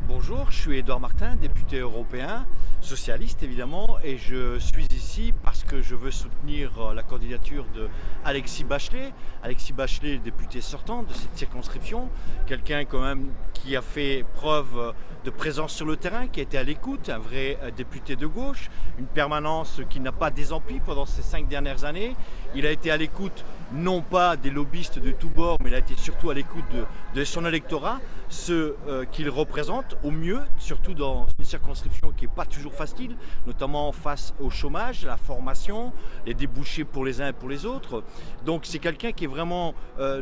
Bonjour, je suis Édouard Martin, député européen, socialiste évidemment, et je suis ici parce que je veux soutenir la candidature de Alexis Bachelet. Alexis Bachelet, député sortant de cette circonscription, quelqu'un quand même qui a fait preuve de présence sur le terrain, qui a été à l'écoute, un vrai député de gauche, une permanence qui n'a pas désempli pendant ces 5 dernières années. Il a été à l'écoute non pas des lobbyistes de tous bords, mais il a été surtout à l'écoute de son électorat, ceux qu'il représente au mieux, surtout dans une circonscription qui n'est pas toujours facile, notamment face au chômage, la formation, les débouchés pour les uns et pour les autres. Donc c'est quelqu'un qui est vraiment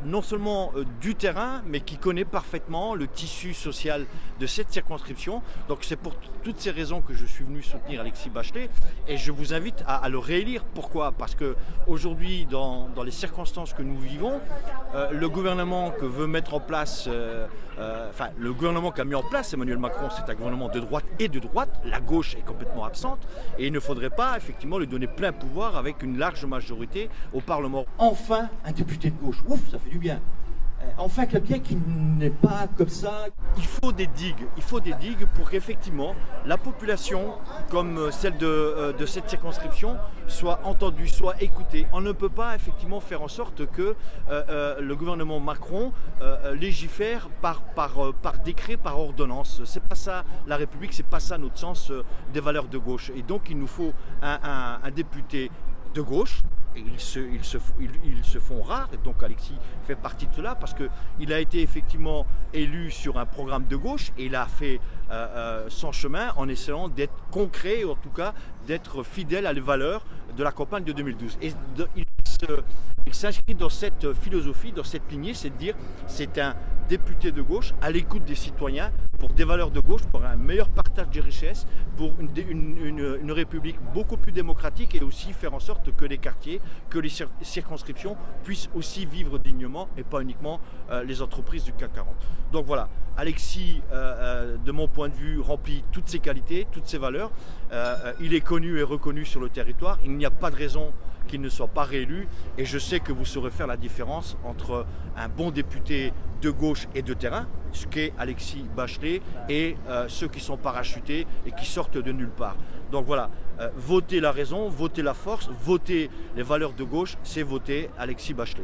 non seulement du terrain, mais qui connaît parfaitement le tissu social de cette circonscription. Donc c'est pour toutes ces raisons que je suis venu soutenir Alexis Bachelet, et je vous invite à le réélire. Pourquoi ? Parce qu'aujourd'hui, dans les circonstances que nous vivons, le gouvernement que veut mettre en place, le gouvernement qu'a mis en place Emmanuel Macron, c'est un gouvernement de droite et de droite. La gauche est complètement absente et il ne faudrait pas effectivement lui donner plein pouvoir avec une large majorité au Parlement. Enfin, un député de gauche. Ouf, ça fait du bien. Enfin, quelqu'un qui n'est pas comme ça. Il faut des digues pour qu'effectivement la population, comme celle de cette circonscription, soit entendue, soit écoutée. On ne peut pas effectivement faire en sorte que le gouvernement Macron légifère par décret, par ordonnance. C'est pas ça la République, c'est pas ça notre sens des valeurs de gauche. Et donc il nous faut un député de gauche. Et ils se font rares, et donc Alexis fait partie de cela parce qu'il a été effectivement élu sur un programme de gauche et il a fait son chemin en essayant d'être concret, ou en tout cas d'être fidèle à les valeurs de la campagne de 2012. Et il s'inscrit dans cette philosophie, dans cette lignée, c'est de dire c'est un député de gauche à l'écoute des citoyens pour des valeurs de gauche, pour un meilleur partage des richesses, pour une République beaucoup plus démocratique, et aussi faire en sorte que les quartiers, que les circonscriptions puissent aussi vivre dignement et pas uniquement les entreprises du CAC 40. Donc voilà, Alexis, de mon point de vue, remplit toutes ses qualités, toutes ses valeurs. Il est connu et reconnu sur le territoire. Il n'y a pas de raison qu'il ne soit pas réélu, et je sais que vous saurez faire la différence entre un bon député de gauche et de terrain, ce qu'est Alexis Bachelet, et ceux qui sont parachutés et qui sortent de nulle part. Donc voilà, votez la raison, votez la force, votez les valeurs de gauche, c'est voter Alexis Bachelet.